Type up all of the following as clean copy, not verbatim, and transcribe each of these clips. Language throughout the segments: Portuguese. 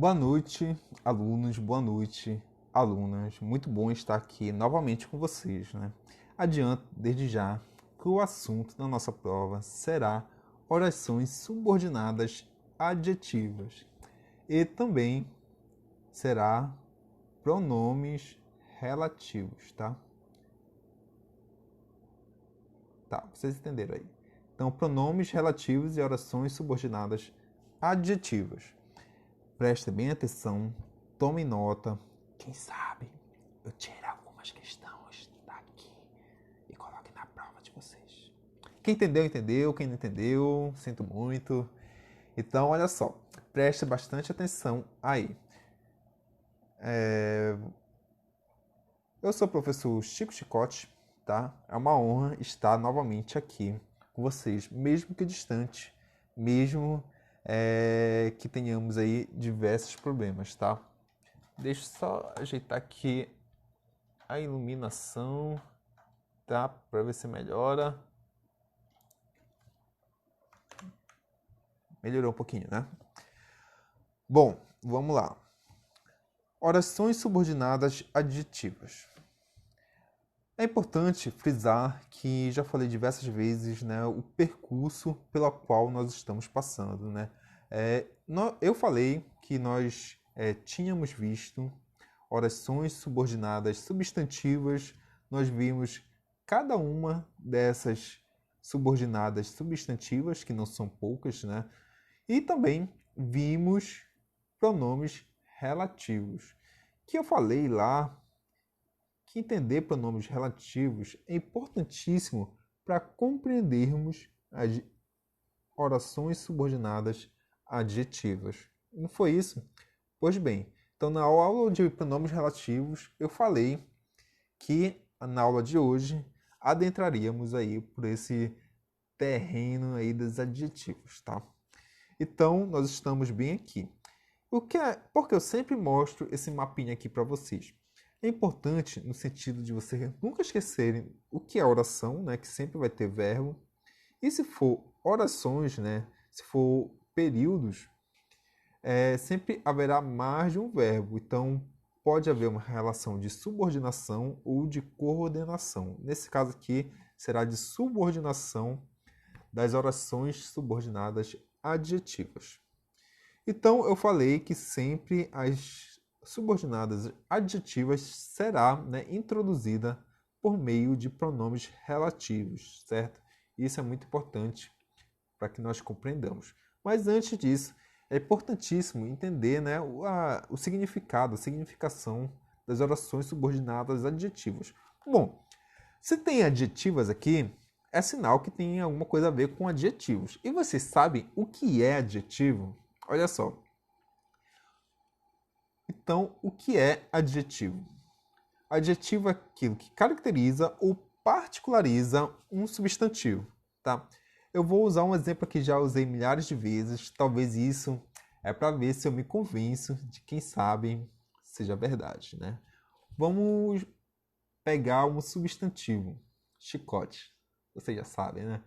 Boa noite, alunos, boa noite, alunas. Muito bom estar aqui novamente com vocês, né? Adianto desde já que o assunto da nossa prova será orações subordinadas adjetivas e também será pronomes relativos, tá? Tá, vocês entenderam aí. Então, pronomes relativos e orações subordinadas adjetivas. Preste bem atenção, tome nota. Quem sabe eu tiro algumas questões daqui e coloque na prova de vocês. Quem entendeu, entendeu. Quem não entendeu, sinto muito. Então, olha só, preste bastante atenção aí. Eu sou o professor Chico Chicote, tá? É uma honra estar novamente aqui com vocês, mesmo que distante, mesmo que tenhamos aí diversos problemas, tá? Deixa eu só ajeitar aqui a iluminação, tá? Para ver se melhora. Melhorou um pouquinho, né? Bom, vamos lá. Orações subordinadas adjetivas. É importante frisar que já falei diversas vezes, né, o percurso pelo qual nós estamos passando, né? Eu falei que nós tínhamos visto orações subordinadas substantivas, nós vimos cada uma dessas subordinadas substantivas, que não são poucas, né? E também vimos pronomes relativos, que eu falei lá que entender pronomes relativos é importantíssimo para compreendermos as orações subordinadas adjetivas. Não foi isso? Pois bem, então na aula de pronomes relativos eu falei que na aula de hoje adentraríamos aí por esse terreno aí dos adjetivos, tá? Então nós estamos bem aqui. Porque eu sempre mostro esse mapinha aqui para vocês. É importante no sentido de vocês nunca esquecerem o que é oração, né, que sempre vai ter verbo. E se for orações, né, se for períodos, sempre haverá mais de um verbo. Então, pode haver uma relação de subordinação ou de coordenação. Nesse caso aqui, será de subordinação das orações subordinadas adjetivas. Então, eu falei que sempre as subordinadas adjetivas será, né, introduzida por meio de pronomes relativos, certo? Isso é muito importante para que nós compreendamos. Mas antes disso, é importantíssimo entender, né, o significado, a significação das orações subordinadas adjetivas. Bom, se tem adjetivas aqui, é sinal que tem alguma coisa a ver com adjetivos. E vocês sabem o que é adjetivo? Olha só. Então, o que é adjetivo? Adjetivo é aquilo que caracteriza ou particulariza um substantivo, tá? Eu vou usar um exemplo que já usei milhares de vezes, talvez isso é para ver se eu me convenço de quem sabe seja verdade, né? Vamos pegar um substantivo, chicote. Vocês já sabem, né?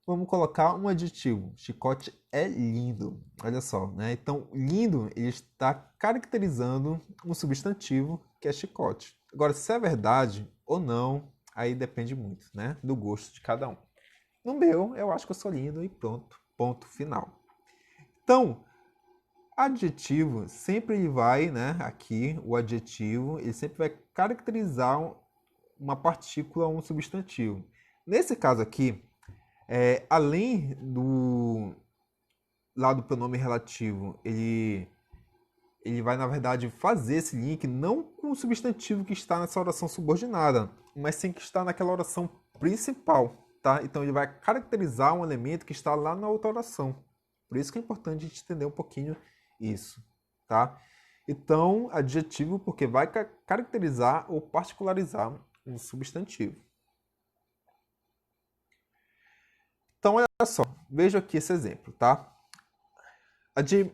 Vamos colocar um adjetivo. Chicote é lindo. Olha só, né? Então, lindo, ele está caracterizando um substantivo que é chicote. Agora, se é verdade ou não, aí depende muito, né? Do gosto de cada um. No meu, eu acho que eu sou lindo e pronto. Ponto final. Então, adjetivo sempre ele vai, né? Aqui, o adjetivo, ele sempre vai caracterizar uma partícula ou um substantivo. Nesse caso aqui, além do lado do pronome relativo, ele vai, na verdade, fazer esse link não com o substantivo que está nessa oração subordinada, mas sim que está naquela oração principal, tá? Então ele vai caracterizar um elemento que está lá na outra oração. Por isso que é importante a gente entender um pouquinho isso, tá? Então, adjetivo porque vai caracterizar ou particularizar um substantivo. Então, olha só, veja aqui esse exemplo, tá?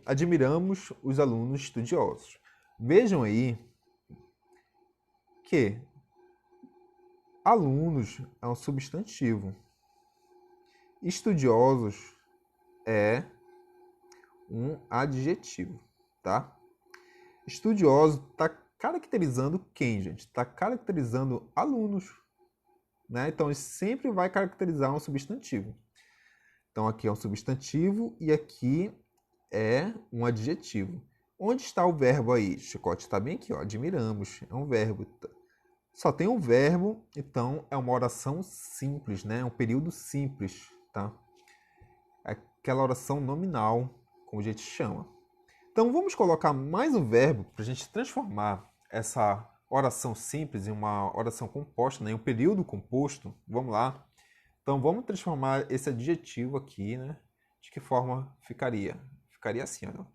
Admiramos os alunos estudiosos. Vejam aí que alunos é um substantivo. Estudiosos é um adjetivo, tá? Estudioso está caracterizando quem, gente? Está caracterizando alunos, né? Então, ele sempre vai caracterizar um substantivo. Então, aqui é um substantivo e aqui é um adjetivo. Onde está o verbo aí? Chicote está bem aqui, ó. Admiramos. É um verbo. Só tem um verbo, então é uma oração simples, né? É um período simples, tá? É aquela oração nominal, como a gente chama. Então, vamos colocar mais um verbo para a gente transformar essa oração simples em uma oração composta, né? Em um período composto. Vamos lá. Então, vamos transformar esse adjetivo aqui, né? De que forma ficaria? Ficaria assim, ó.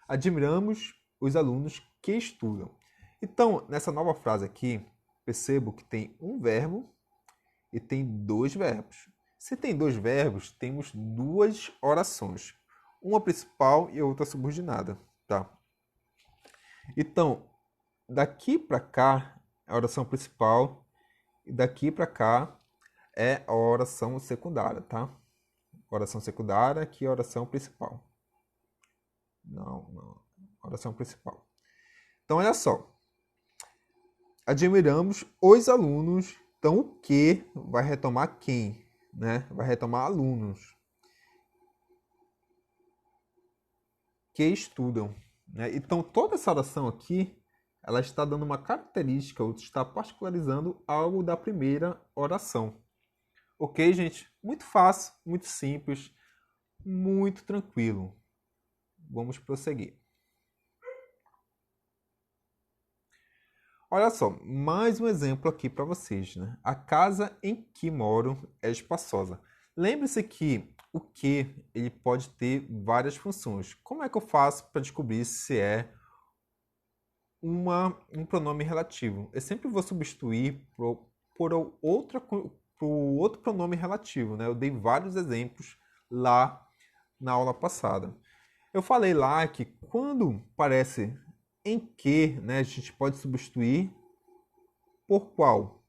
Admiramos os alunos que estudam. Então, nessa nova frase aqui, percebo que tem um verbo e tem dois verbos. Se tem dois verbos, temos duas orações. Uma principal e outra subordinada, tá? Então, daqui para cá é a oração principal e daqui para cá é a oração secundária, tá? Oração secundária, aqui é a oração principal. Não. Oração principal. Então, olha só. Admiramos os alunos. Então, o que vai retomar quem? Né? Vai retomar alunos que estudam. Né? Então, toda essa oração aqui, ela está dando uma característica, ou está particularizando algo da primeira oração. Ok, gente? Muito fácil, muito simples, muito tranquilo. Vamos prosseguir. Olha só, mais um exemplo aqui para vocês. Né? A casa em que moro é espaçosa. Lembre-se que o que ele pode ter várias funções. Como é que eu faço para descobrir se é um pronome relativo? Eu sempre vou substituir por outro pronome relativo. Né? Eu dei vários exemplos lá na aula passada. Eu falei lá que quando parece em que, né, a gente pode substituir por qual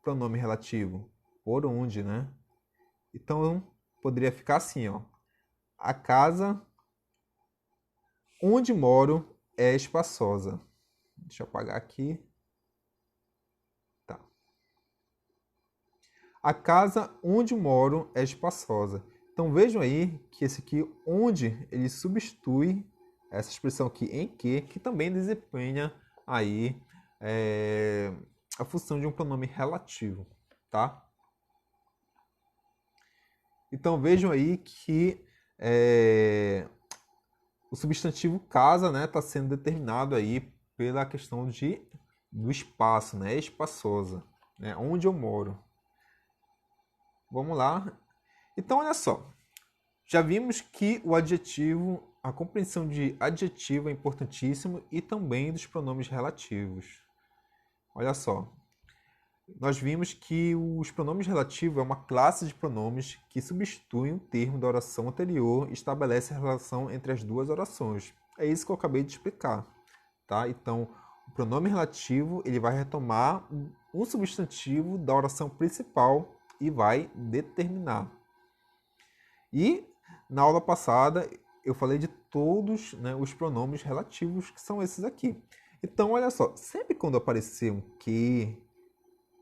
pronome relativo? Por onde, né? Então, poderia ficar assim, ó. A casa onde moro é espaçosa. Deixa eu apagar aqui. Tá. A casa onde moro é espaçosa. Então, vejam aí que esse aqui, onde, ele substitui essa expressão aqui em que também desempenha aí a função de um pronome relativo, tá? Então vejam aí que o substantivo casa, né, está sendo determinado aí pela questão do espaço, né, espaçosa, né, onde eu moro. Vamos lá. Então olha só, já vimos que o adjetivo, a compreensão de adjetivo é importantíssimo e também dos pronomes relativos. Olha só, nós vimos que os pronomes relativos é uma classe de pronomes que substitui um termo da oração anterior e estabelece a relação entre as duas orações. É isso que eu acabei de explicar, tá? Então, o pronome relativo ele vai retomar um substantivo da oração principal e vai determinar. E na aula passada eu falei de todos, né, os pronomes relativos, que são esses aqui. Então, olha só, sempre quando aparecer um que,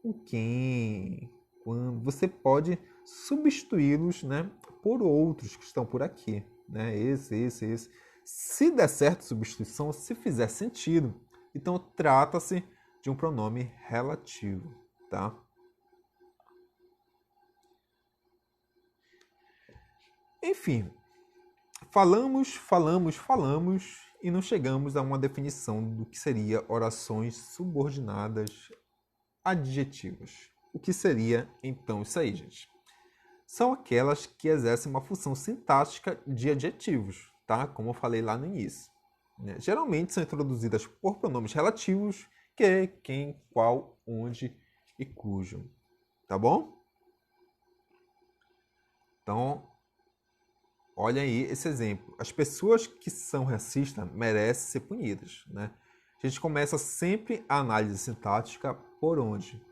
um quem, quando, você pode substituí-los, né, por outros que estão por aqui. Né? Esse. Se der certo a substituição, se fizer sentido, então trata-se de um pronome relativo. Tá? Enfim, falamos e não chegamos a uma definição do que seria orações subordinadas adjetivas. O que seria então isso aí, gente? São aquelas que exercem uma função sintática de adjetivos, tá? Como eu falei lá no início. Né? Geralmente são introduzidas por pronomes relativos, que, quem, qual, onde e cujo. Tá bom? Então, olha aí esse exemplo. As pessoas que são racistas merecem ser punidas, né? A gente começa sempre a análise sintática por onde?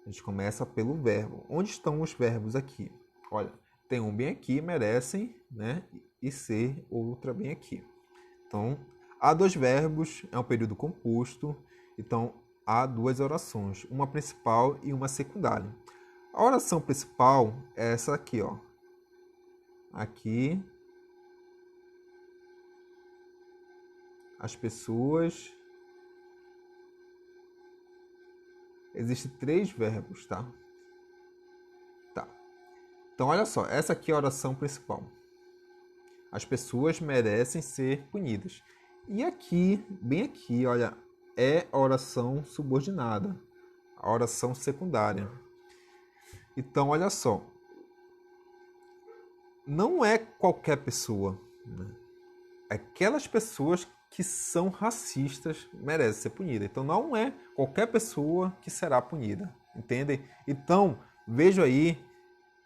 A gente começa pelo verbo. Onde estão os verbos aqui? Olha, tem um bem aqui, merecem, né? E ser outra bem aqui. Então, há dois verbos, é um período composto. Então, há duas orações, uma principal e uma secundária. A oração principal é essa aqui, ó. Aqui, as pessoas. Existem três verbos, tá? Tá. Então, olha só, essa aqui é a oração principal. As pessoas merecem ser punidas. E aqui, bem aqui, olha, é a oração subordinada, a oração secundária. Então, olha só, não é qualquer pessoa, né? Aquelas pessoas que são racistas merecem ser punidas. Então, não é qualquer pessoa que será punida, entendem? Então, vejo aí,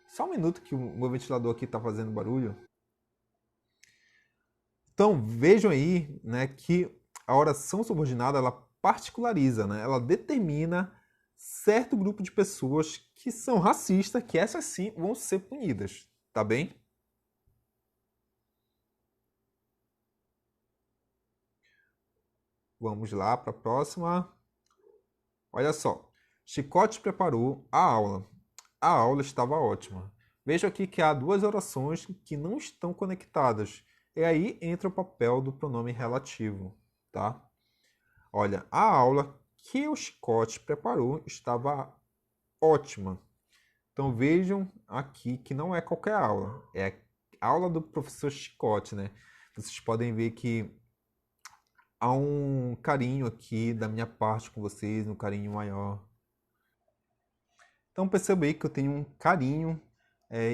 só um minuto que o meu ventilador aqui está fazendo barulho. Então, vejam aí, né, que a oração subordinada, ela particulariza, né? Ela determina certo grupo de pessoas que são racistas, que essas sim vão ser punidas, tá bem? Vamos lá para a próxima. Olha só. Chicote preparou a aula. A aula estava ótima. Veja aqui que há duas orações que não estão conectadas. E aí entra o papel do pronome relativo, tá? Olha, a aula que o Chicote preparou estava ótima. Então vejam aqui que não é qualquer aula, é a aula do professor Chicote, né? Vocês podem ver que há um carinho aqui da minha parte com vocês, um carinho maior. Então perceba aí que eu tenho um carinho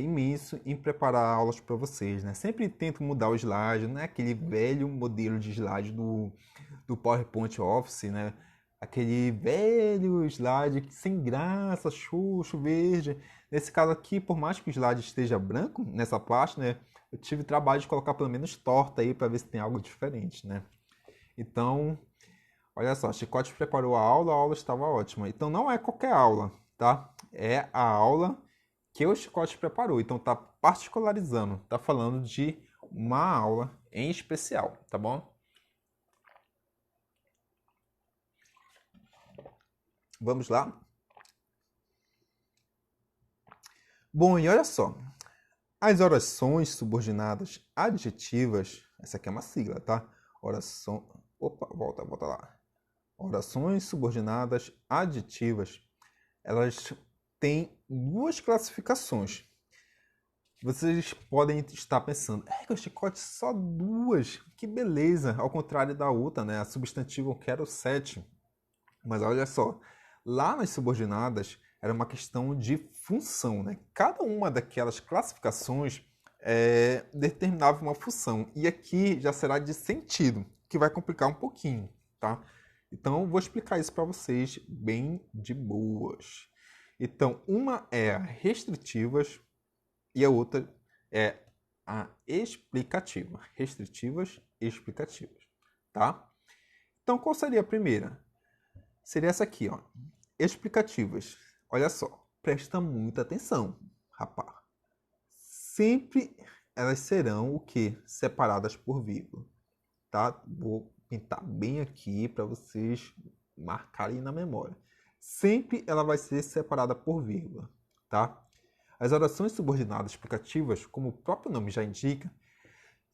imenso em preparar aulas para vocês, né? Sempre tento mudar o slide, não é aquele velho modelo de slide do PowerPoint Office, né? Aquele velho slide sem graça, xoxo, verde. Nesse caso aqui, por mais que o slide esteja branco nessa parte, né? Eu tive trabalho de colocar pelo menos torta aí para ver se tem algo diferente, né? Então, olha só, Chicote preparou a aula estava ótima. Então não é qualquer aula, tá? É a aula que o Chicote preparou. Então tá particularizando, tá falando de uma aula em especial, tá bom? Vamos lá? Bom, e olha só. As orações subordinadas adjetivas, essa aqui é uma sigla, tá? Oração. Opa, volta lá. Orações subordinadas adjetivas, elas têm duas classificações. Vocês podem estar pensando, que o Chicote só duas, que beleza, ao contrário da outra, né? A substantivo eu quero 7. Mas olha só, lá nas subordinadas era uma questão de função, né? Cada uma daquelas classificações determinava uma função. E aqui já será de sentido, que vai complicar um pouquinho, tá? Então, eu vou explicar isso para vocês bem de boas. Então, uma é a restritivas e a outra é a explicativa. Restritivas e explicativas, tá? Então, qual seria a primeira? Seria essa aqui, ó. Explicativas. Olha só, presta muita atenção, rapaz. Sempre elas serão o quê? Separadas por vírgula, tá? Vou pintar bem aqui para vocês marcarem na memória. Sempre ela vai ser separada por vírgula, tá? As orações subordinadas explicativas, como o próprio nome já indica,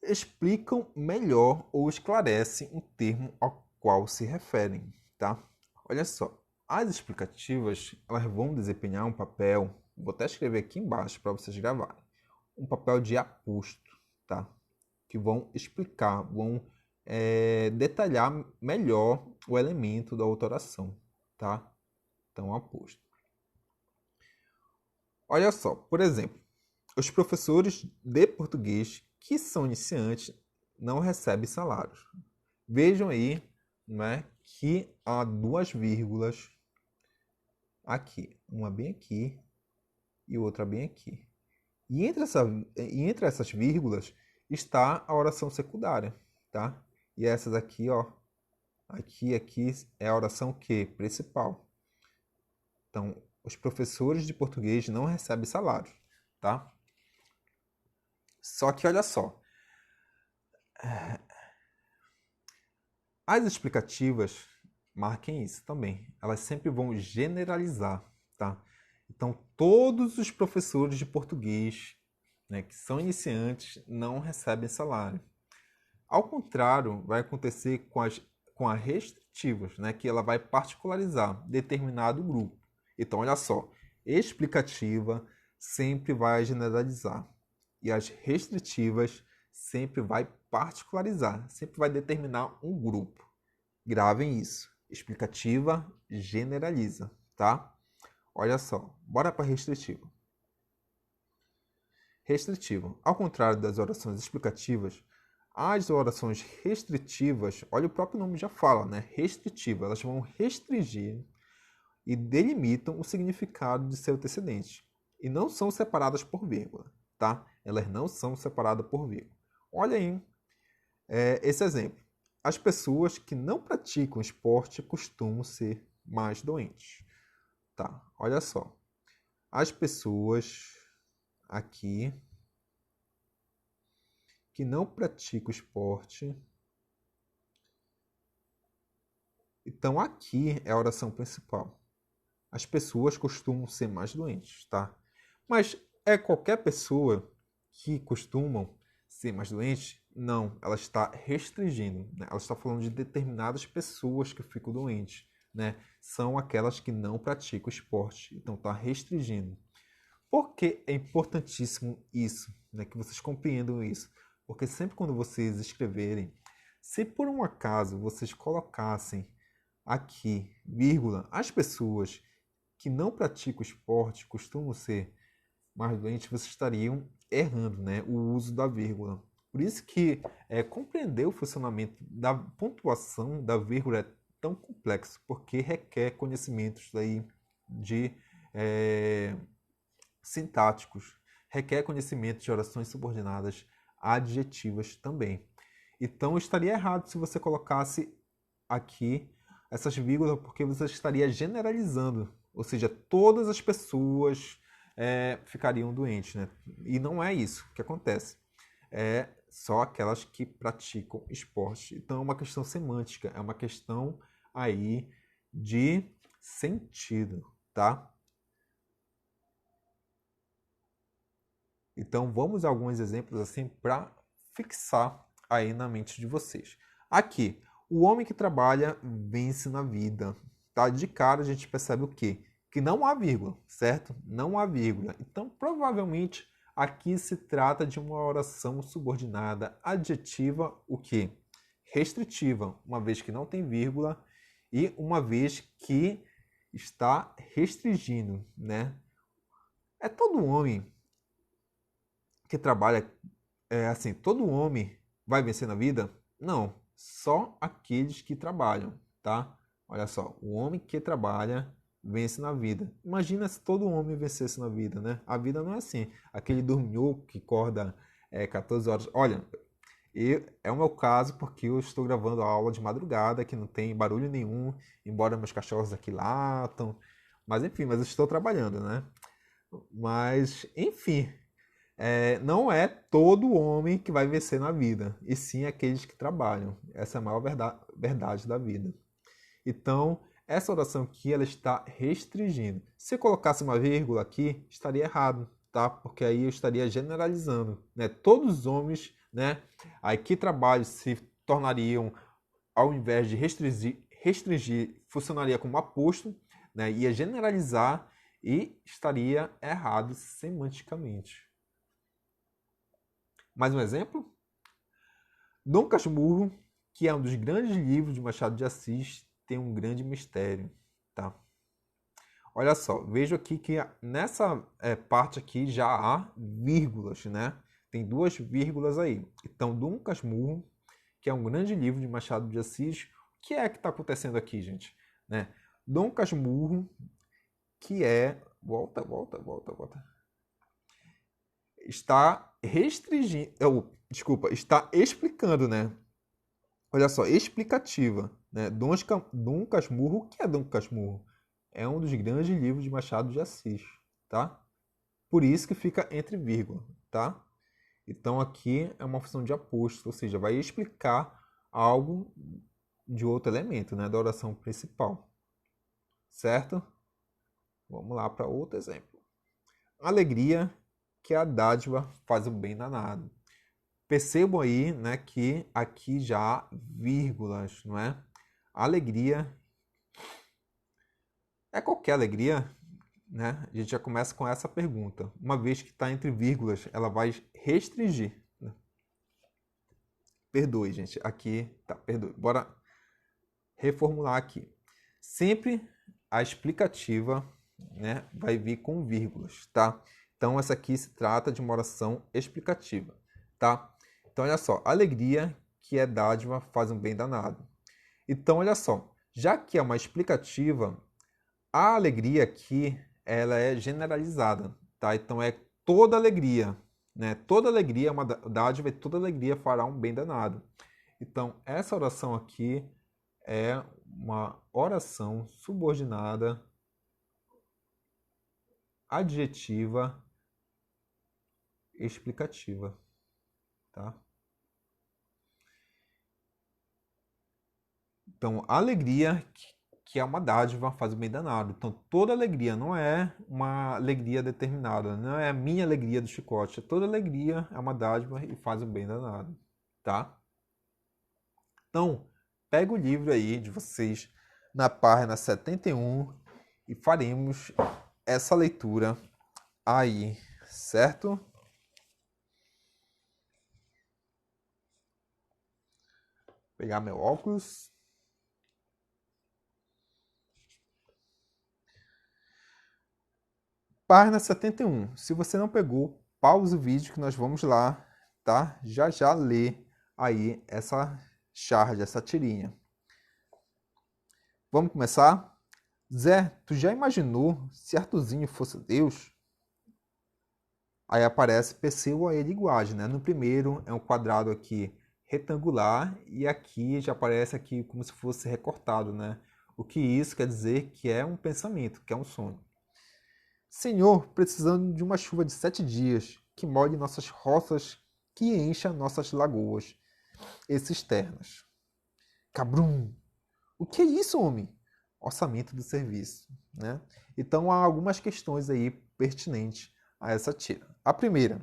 explicam melhor ou esclarecem o termo ao qual se referem, tá? Olha só, as explicativas elas vão desempenhar um papel, vou até escrever aqui embaixo para vocês gravarem, um papel de aposto, tá? Que vão explicar, vão detalhar melhor o elemento da outra oração, tá? Então, aposto. Olha só, por exemplo, os professores de português que são iniciantes não recebem salários. Vejam aí, né, que há duas vírgulas aqui, uma bem aqui e outra bem aqui. E entre essas vírgulas está a oração secundária, tá? E essas aqui, ó, aqui é a oração que principal. Então, os professores de português não recebem salário, tá? Só que olha só, As explicativas, marquem isso também, elas sempre vão generalizar, tá? Então, todos os professores de português, né, que são iniciantes não recebem salário. Ao contrário, vai acontecer com as restritivas, né, que ela vai particularizar determinado grupo. Então, olha só, explicativa sempre vai generalizar e as restritivas sempre vai particularizar, sempre vai determinar um grupo. Gravem isso. Explicativa generaliza, tá? Olha só, bora para restritiva. Restritiva. Ao contrário das orações explicativas, as orações restritivas, olha o próprio nome já fala, né? Restritiva. Elas vão restringir e delimitam o significado de seu antecedente. E não são separadas por vírgula, tá? Elas não são separadas por vírgula. Olha aí esse exemplo. As pessoas que não praticam esporte costumam ser mais doentes. Tá, olha só. As pessoas aqui que não praticam esporte. Então, aqui é a oração principal. As pessoas costumam ser mais doentes, tá? Mas é qualquer pessoa que costumam ser mais doentes? Não, ela está restringindo, né? Ela está falando de determinadas pessoas que ficam doentes, né? São aquelas que não praticam esporte, então está restringindo. Por que é importantíssimo isso, né? Que vocês compreendam isso? Porque sempre quando vocês escreverem, se por um acaso vocês colocassem aqui, vírgula, as pessoas que não praticam esporte costumam ser mais doentes, vocês estariam errando, né? O uso da vírgula. Por isso que compreender o funcionamento da pontuação da vírgula é tão complexo, porque requer conhecimentos aí de sintáticos, requer conhecimentos de orações subordinadas adjetivas também. Então estaria errado se você colocasse aqui essas vírgulas, porque você estaria generalizando, ou seja, todas as pessoas ficariam doentes, né? E não é isso que acontece. É só aquelas que praticam esporte. Então é uma questão semântica, é uma questão aí de sentido, tá? Então vamos a alguns exemplos assim para fixar aí na mente de vocês. Aqui, o homem que trabalha vence na vida. Tá? De cara a gente percebe o quê? Que não há vírgula, certo? Não há vírgula. Então provavelmente aqui se trata de uma oração subordinada adjetiva, o quê? Restritiva, uma vez que não tem vírgula e uma vez que está restringindo, né? É todo homem que trabalha assim, todo homem vai vencer na vida? Não, só aqueles que trabalham, tá? Olha só, o homem que trabalha vence na vida. Imagina se todo homem vencesse na vida, né? A vida não é assim. Aquele dorminhoco que acorda 14 horas. Olha, é o meu caso porque eu estou gravando a aula de madrugada, que não tem barulho nenhum, embora meus cachorros aqui latam. Mas enfim, mas eu estou trabalhando, né? Mas, enfim, não é todo homem que vai vencer na vida, e sim aqueles que trabalham. Essa é a maior verdade da vida. Então, essa oração aqui ela está restringindo. Se eu colocasse uma vírgula aqui, estaria errado, tá? Porque aí eu estaria generalizando, né? Todos os homens, né, aí que trabalham se tornariam, ao invés de restringir funcionaria como aposto, né? Ia generalizar e estaria errado semanticamente. Mais um exemplo? Dom Casmurro, que é um dos grandes livros de Machado de Assis, tem um grande mistério, tá? Olha só, vejo aqui que nessa parte aqui já há vírgulas, né? Tem duas vírgulas aí. Então, Dom Casmurro, que é um grande livro de Machado de Assis, o que é que está acontecendo aqui, gente? Né? Dom Casmurro, que é... Volta. Está restringindo... desculpa, está explicando, né? Olha só, explicativa. Né? Dom Casmurro, o que é Dom Casmurro? É um dos grandes livros de Machado de Assis, tá? Por isso que fica entre vírgula, tá? Então aqui é uma função de aposto, ou seja, vai explicar algo de outro elemento, né, da oração principal. Certo? Vamos lá para outro exemplo. Alegria, que a dádiva faz o bem danado. Percebam aí, né, que aqui já há vírgulas, não é? Alegria é qualquer alegria, né? A gente já começa com essa pergunta. Uma vez que está entre vírgulas, ela vai restringir. Né? Perdoe, gente. Aqui, tá, perdoe. Bora reformular aqui. Sempre a explicativa, né, vai vir com vírgulas, tá? Então, essa aqui se trata de uma oração explicativa, tá? Então, olha só. Alegria, que é dádiva, faz um bem danado. Então, olha só. Já que é uma explicativa, a alegria aqui, ela é generalizada, tá? Então, é toda alegria, né? Toda alegria é uma dádiva e toda alegria fará um bem danado. Então, essa oração aqui é uma oração subordinada, adjetiva, explicativa, tá? Então, alegria, que é uma dádiva, faz o bem danado. Então, toda alegria não é uma alegria determinada, não é a minha alegria do chicote. Toda alegria é uma dádiva e faz o bem danado, tá? Então, pega o livro aí de vocês na página 71 e faremos essa leitura aí, certo? Vou pegar meu óculos. Página 71. Se você não pegou, pausa o vídeo que nós vamos lá, tá? Já já ler aí essa charge, essa tirinha. Vamos começar? Zé, tu já imaginou se Artuzinho fosse Deus? Aí aparece Perseu a linguagem, né? No primeiro é um quadrado aqui retangular e aqui já aparece aqui como se fosse recortado, né? O que isso quer dizer que é um pensamento, que é um sonho. Senhor, precisando de uma chuva de 7 dias, que molhe nossas roças, que encha nossas lagoas e cisternas. Cabrum! O que é isso, homem? Orçamento do serviço, né? Então há algumas questões aí pertinentes a essa tira. A primeira,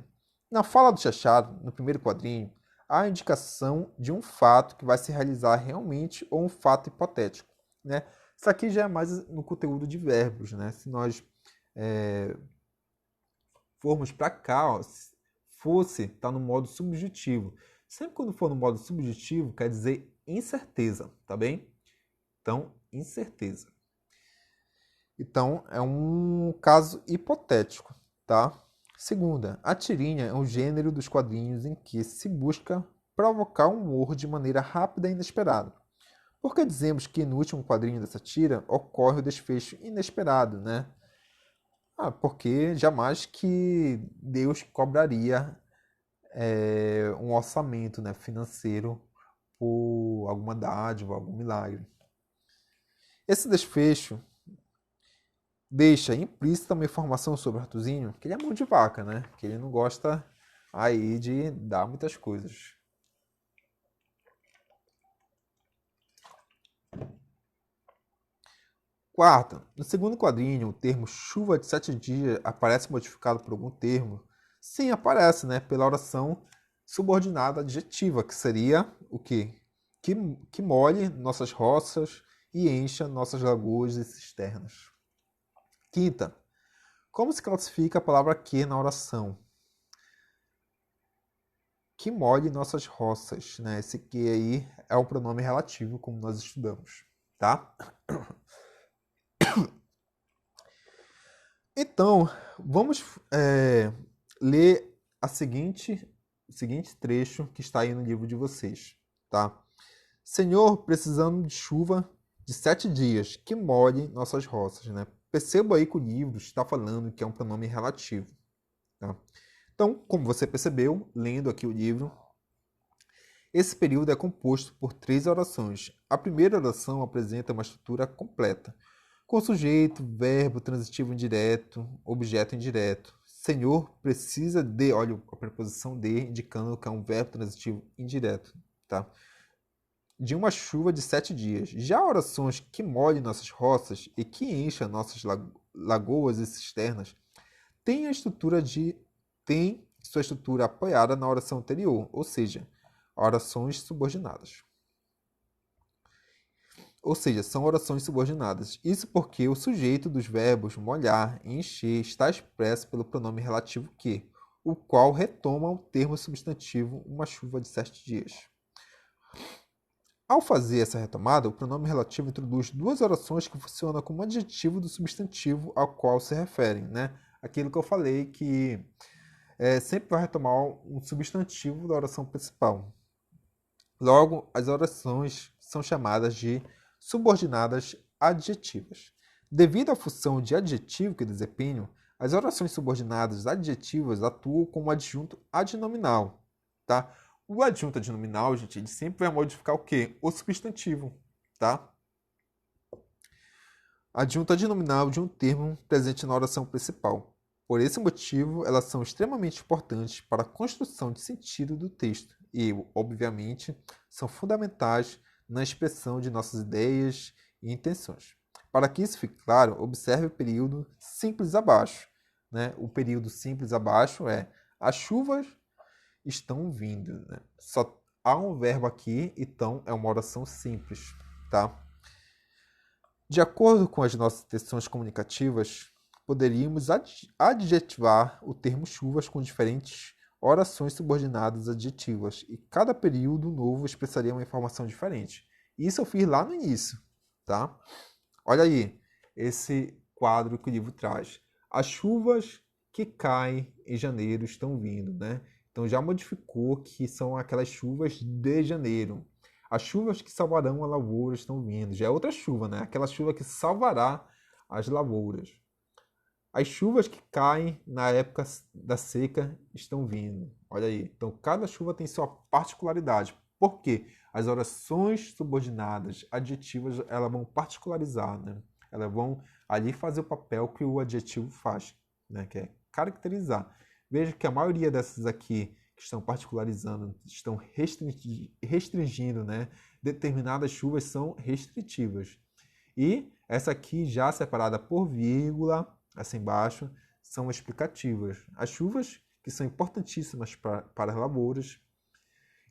na fala do Chachado, no primeiro quadrinho, há a indicação de um fato que vai se realizar realmente ou um fato hipotético, né? Isso aqui já é mais no conteúdo de verbos, né? Se nós formos para cá, ó, fosse, está no modo subjuntivo. Sempre quando for no modo subjuntivo, quer dizer incerteza, tá bem? Então, incerteza. Então, é um caso hipotético, tá? Segunda, a tirinha é um gênero dos quadrinhos em que se busca provocar um humor de maneira rápida e inesperada. Por que dizemos que no último quadrinho dessa tira ocorre o desfecho inesperado, né? Porque jamais que Deus cobraria um orçamento, né, financeiro por alguma dádiva, algum milagre. Esse desfecho deixa implícita uma informação sobre Artuzinho, que ele é mão de vaca, né? Que ele não gosta aí de dar muitas coisas. Quarta, no segundo quadrinho, o termo chuva de 7 dias aparece modificado por algum termo? Sim, aparece, né? Pela oração subordinada adjetiva, que seria o quê? Que molhe nossas roças e encha nossas lagoas e cisternas. Quinta, como se classifica a palavra que na oração? Que molhe nossas roças, né? Esse que aí é o pronome relativo, como nós estudamos, tá? Então, vamos ler o seguinte trecho que está aí no livro de vocês, tá? Senhor, precisamos de chuva de 7 dias, que molhe nossas roças, né? Perceba aí que o livro está falando que é um pronome relativo, tá? Então, como você percebeu, lendo aqui o livro, esse período é composto por 3 orações. A primeira oração apresenta uma estrutura completa, com sujeito, verbo, transitivo indireto, objeto indireto. Senhor precisa de, olha a preposição de, indicando que é um verbo transitivo indireto, tá? de uma chuva de 7 dias. Já orações que molhem nossas roças e que encham nossas lagoas e cisternas têm sua estrutura apoiada na oração anterior, ou seja, orações subordinadas. Ou seja, são orações subordinadas. Isso porque o sujeito dos verbos molhar e encher está expresso pelo pronome relativo que, o qual retoma o termo substantivo uma chuva de 7 dias. Ao fazer essa retomada, o pronome relativo introduz duas orações que funcionam como adjetivo do substantivo ao qual se referem, né? Aquilo que eu falei que sempre vai retomar um substantivo da oração principal. Logo, as orações são chamadas de subordinadas adjetivas. Devido à função de adjetivo que desempenham, as orações subordinadas adjetivas atuam como adjunto adnominal, tá? O adjunto adnominal, gente, ele sempre vai modificar o quê? O substantivo, tá? Adjunto adnominal de um termo presente na oração principal. Por esse motivo, elas são extremamente importantes para a construção de sentido do texto e, obviamente, são fundamentais na expressão de nossas ideias e intenções. Para que isso fique claro, observe o período simples abaixo, né? O período simples abaixo é as chuvas estão vindo, né? Só há um verbo aqui, então é uma oração simples, tá? De acordo com as nossas intenções comunicativas, poderíamos adjetivar o termo chuvas com diferentes orações subordinadas adjetivas, e cada período novo expressaria uma informação diferente. Isso eu fiz lá no início, tá? Olha aí, esse quadro que o livro traz. As chuvas que caem em janeiro estão vindo, né? Então já modificou que são aquelas chuvas de janeiro. As chuvas que salvarão a lavoura estão vindo. Já é outra chuva, né? Aquela chuva que salvará as lavouras. As chuvas que caem na época da seca estão vindo. Olha aí. Então, cada chuva tem sua particularidade. Por quê? As orações subordinadas, adjetivas, elas vão particularizar, né? Elas vão ali fazer o papel que o adjetivo faz, né? Que é caracterizar. Veja que a maioria dessas aqui que estão particularizando, estão restringindo, né? Determinadas chuvas são restritivas. E essa aqui, já separada por vírgula, assim embaixo, são explicativas. As chuvas, que são importantíssimas para as lavouras,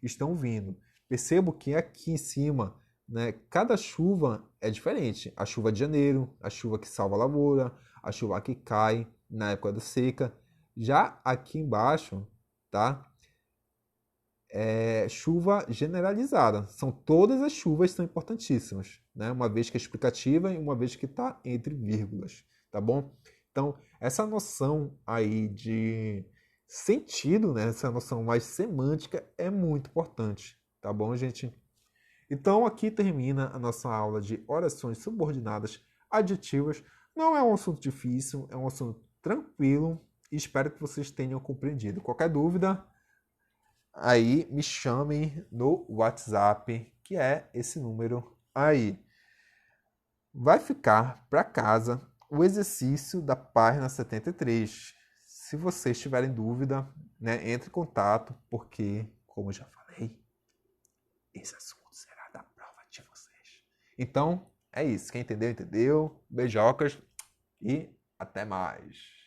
estão vindo. Percebo que aqui em cima, né, cada chuva é diferente. A chuva de janeiro, a chuva que salva a lavoura, a chuva que cai na época da seca. Já aqui embaixo, tá? Chuva generalizada. São todas as chuvas são importantíssimas, né? Uma vez que é explicativa e uma vez que está entre vírgulas, tá bom? Então, essa noção aí de sentido, né? Essa noção mais semântica é muito importante, tá bom, gente? Então, aqui termina a nossa aula de orações subordinadas adjetivas. Não é um assunto difícil, é um assunto tranquilo e espero que vocês tenham compreendido. Qualquer dúvida, aí me chamem no WhatsApp, que é esse número aí. Vai ficar para casa o exercício da página 73. Se vocês tiverem dúvida, né, entre em contato, porque, como eu já falei, esse assunto será da prova de vocês. Então, é isso. Quem entendeu, entendeu. Beijocas e até mais.